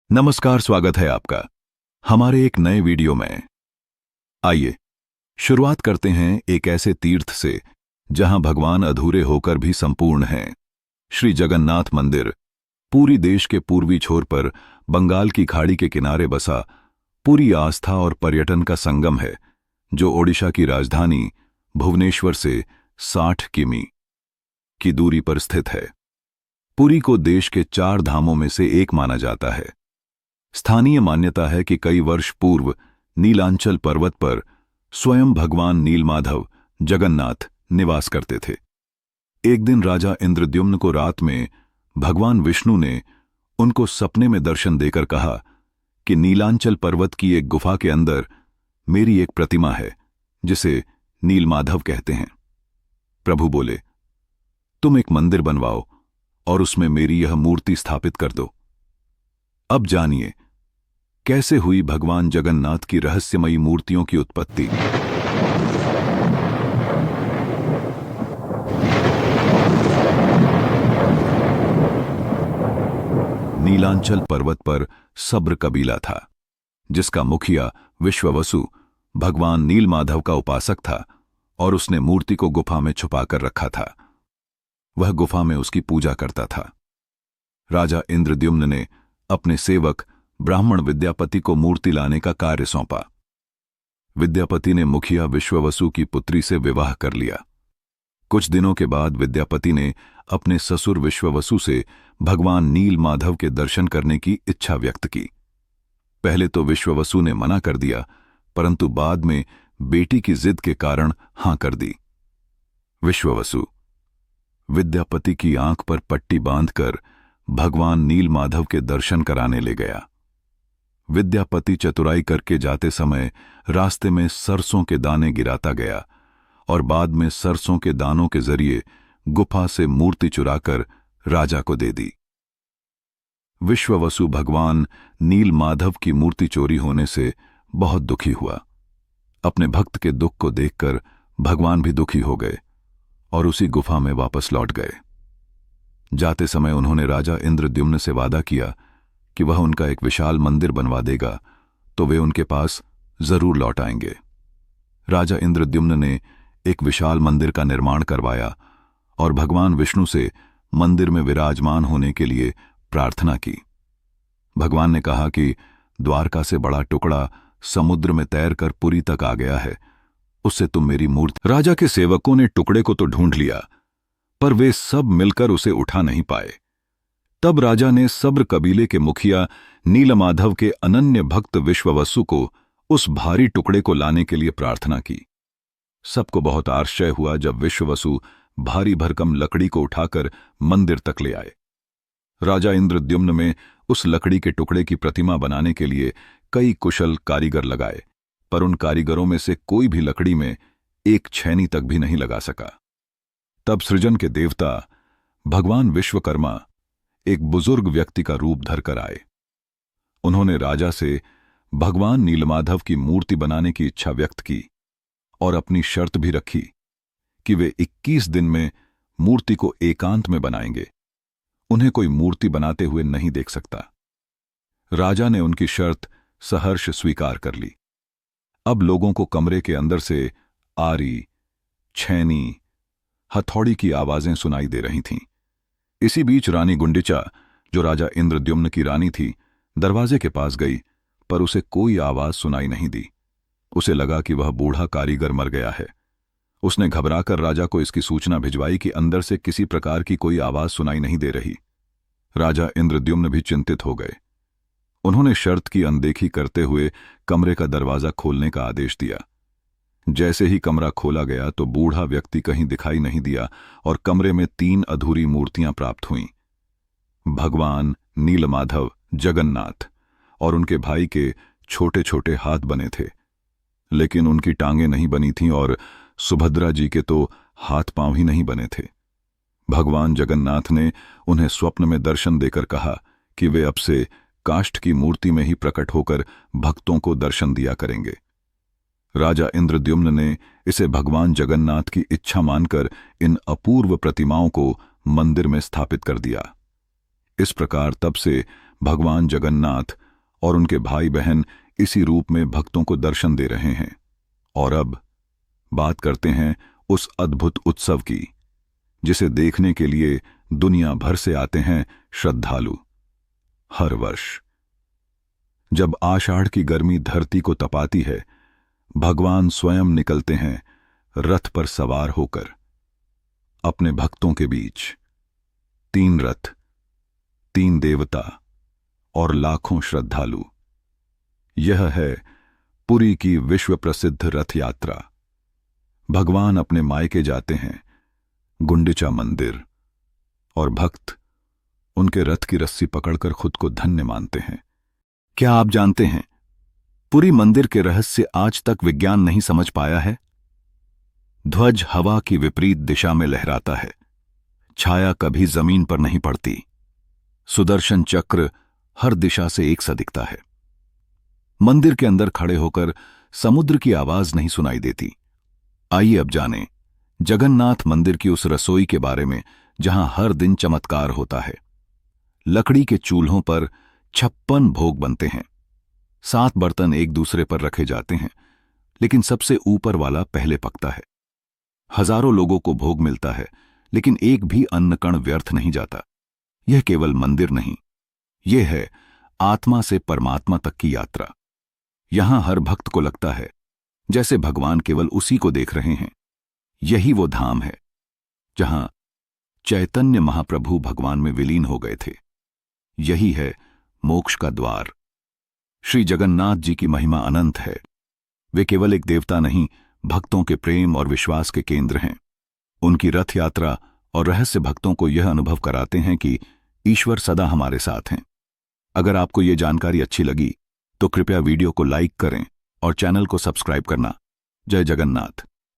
नमस्कार, स्वागत है आपका हमारे एक नए वीडियो में। आइए शुरुआत करते हैं एक ऐसे तीर्थ से जहां भगवान अधूरे होकर भी संपूर्ण हैं। श्री जगन्नाथ मंदिर पूरी देश के पूर्वी छोर पर बंगाल की खाड़ी के किनारे बसा पूरी आस्था और पर्यटन का संगम है, जो ओडिशा की राजधानी भुवनेश्वर से 60 किमी की दूरी पर स्थित है। पुरी को देश के 4 धामों में से एक माना जाता है। स्थानीय मान्यता है कि कई वर्ष पूर्व नीलांचल पर्वत पर स्वयं भगवान नीलमाधव जगन्नाथ निवास करते थे। एक दिन राजा इंद्रद्युम्न को रात में भगवान विष्णु ने उनको सपने में दर्शन देकर कहा कि नीलांचल पर्वत की एक गुफा के अंदर मेरी एक प्रतिमा है, जिसे नीलमाधव कहते हैं। प्रभु बोले, तुम एक मंदिर बनवाओ और उसमें मेरी यह मूर्ति स्थापित कर दो। अब जानिए कैसे हुई भगवान जगन्नाथ की रहस्यमयी मूर्तियों की उत्पत्ति। नीलांचल पर्वत पर सब्र कबीला था, जिसका मुखिया विश्ववसु भगवान नीलमाधव का उपासक था और उसने मूर्ति को गुफा में छुपाकर रखा था। वह गुफा में उसकी पूजा करता था। राजा इंद्रद्युम्न ने अपने सेवक ब्राह्मण विद्यापति को मूर्ति लाने का कार्य सौंपा। विद्यापति ने मुखिया विश्ववसु की पुत्री से विवाह कर लिया। कुछ दिनों के बाद विद्यापति ने अपने ससुर विश्ववसु से भगवान नीलमाधव के दर्शन करने की इच्छा व्यक्त की। पहले तो विश्ववसु ने मना कर दिया, परंतु बाद में बेटी की जिद के कारण हां कर दी। विश्ववसु विद्यापति की आंख पर पट्टी बांधकर भगवान नीलमाधव के दर्शन कराने ले गया। विद्यापति चतुराई करके जाते समय रास्ते में सरसों के दाने गिराता गया और बाद में सरसों के दानों के जरिए गुफा से मूर्ति चुराकर राजा को दे दी। विश्ववसु भगवान नीलमाधव की मूर्ति चोरी होने से बहुत दुखी हुआ। अपने भक्त के दुख को देखकर भगवान भी दुखी हो गए और उसी गुफा में वापस लौट गए। जाते समय उन्होंने राजा इंद्रद्युम्न से वादा किया कि वह उनका एक विशाल मंदिर बनवा देगा, तो वे उनके पास जरूर लौट आएंगे। राजा इंद्रद्युम्न ने एक विशाल मंदिर का निर्माण करवाया और भगवान विष्णु से मंदिर में विराजमान होने के लिए प्रार्थना की। भगवान ने कहा कि द्वारका से बड़ा टुकड़ा समुद्र में तैरकर पुरी तक आ गया है, उससे तुम मेरी मूर्ति। राजा के सेवकों ने टुकड़े को तो ढूंढ लिया, पर वे सब मिलकर उसे उठा नहीं पाए। तब राजा ने सब्र कबीले के मुखिया नीलमाधव के अनन्य भक्त विश्ववसु को उस भारी टुकड़े को लाने के लिए प्रार्थना की। सबको बहुत आश्चर्य हुआ जब विश्ववसु भारी भरकम लकड़ी को उठाकर मंदिर तक ले आए। राजा इंद्रद्युम्न में उस लकड़ी के टुकड़े की प्रतिमा बनाने के लिए कई कुशल कारीगर लगाए, पर उन कारीगरों में से कोई भी लकड़ी में एक छैनी तक भी नहीं लगा सका। तब सृजन के देवता भगवान विश्वकर्मा एक बुजुर्ग व्यक्ति का रूप धरकर आए। उन्होंने राजा से भगवान नीलमाधव की मूर्ति बनाने की इच्छा व्यक्त की और अपनी शर्त भी रखी कि वे 21 दिन में मूर्ति को एकांत में बनाएंगे। उन्हें कोई मूर्ति बनाते हुए नहीं देख सकता। राजा ने उनकी शर्त सहर्ष स्वीकार कर ली। अब लोगों को कमरे के अंदर से आरी, छैनी, हथौड़ी की आवाजें सुनाई दे रही थीं। इसी बीच रानी गुंडिचा, जो राजा इंद्रद्युम्न की रानी थी, दरवाजे के पास गई, पर उसे कोई आवाज सुनाई नहीं दी। उसे लगा कि वह बूढ़ा कारीगर मर गया है। उसने घबराकर राजा को इसकी सूचना भिजवाई कि अंदर से किसी प्रकार की कोई आवाज सुनाई नहीं दे रही। राजा इंद्रद्युम्न भी चिंतित हो गए। उन्होंने शर्त की अनदेखी करते हुए कमरे का दरवाजा खोलने का आदेश दिया। जैसे ही कमरा खोला गया तो बूढ़ा व्यक्ति कहीं दिखाई नहीं दिया और कमरे में 3 अधूरी मूर्तियां प्राप्त हुईं। भगवान नीलमाधव जगन्नाथ और उनके भाई के छोटे छोटे हाथ बने थे, लेकिन उनकी टांगें नहीं बनी थीं और सुभद्रा जी के तो हाथ पांव ही नहीं बने थे। भगवान जगन्नाथ ने उन्हें स्वप्न में दर्शन देकर कहा कि वे अब से काष्ठ की मूर्ति में ही प्रकट होकर भक्तों को दर्शन दिया करेंगे। राजा इंद्रद्युम्न ने इसे भगवान जगन्नाथ की इच्छा मानकर इन अपूर्व प्रतिमाओं को मंदिर में स्थापित कर दिया। इस प्रकार तब से भगवान जगन्नाथ और उनके भाई बहन इसी रूप में भक्तों को दर्शन दे रहे हैं। और अब बात करते हैं उस अद्भुत उत्सव की, जिसे देखने के लिए दुनिया भर से आते हैं श्रद्धालु। हर वर्ष जब आषाढ़ की गर्मी धरती को तपाती है, भगवान स्वयं निकलते हैं रथ पर सवार होकर अपने भक्तों के बीच। 3 रथ, 3 देवता और लाखों श्रद्धालु। यह है पुरी की विश्व प्रसिद्ध रथ यात्रा। भगवान अपने मायके जाते हैं, गुंडिचा मंदिर, और भक्त उनके रथ की रस्सी पकड़कर खुद को धन्य मानते हैं। क्या आप जानते हैं, पुरी मंदिर के रहस्य आज तक विज्ञान नहीं समझ पाया है। ध्वज हवा की विपरीत दिशा में लहराता है, छाया कभी जमीन पर नहीं पड़ती, सुदर्शन चक्र हर दिशा से एक सा दिखता है। मंदिर के अंदर खड़े होकर समुद्र की आवाज नहीं सुनाई देती। आइए अब जानें जगन्नाथ मंदिर की उस रसोई के बारे में जहां हर दिन चमत्कार होता है। लकड़ी के चूल्हों पर 56 भोग बनते हैं। 7 बर्तन एक दूसरे पर रखे जाते हैं, लेकिन सबसे ऊपर वाला पहले पकता है। हजारों लोगों को भोग मिलता है, लेकिन एक भी अन्न कण व्यर्थ नहीं जाता। यह केवल मंदिर नहीं, यह है आत्मा से परमात्मा तक की यात्रा। यहां हर भक्त को लगता है जैसे भगवान केवल उसी को देख रहे हैं। यही वो धाम है जहां चैतन्य महाप्रभु भगवान में विलीन हो गए थे। यही है मोक्ष का द्वार। श्री जगन्नाथ जी की महिमा अनंत है। वे केवल एक देवता नहीं, भक्तों के प्रेम और विश्वास के केंद्र हैं। उनकी रथ यात्रा और रहस्य भक्तों को यह अनुभव कराते हैं कि ईश्वर सदा हमारे साथ हैं। अगर आपको ये जानकारी अच्छी लगी तो कृपया वीडियो को लाइक करें और चैनल को सब्सक्राइब करना। जय जगन्नाथ।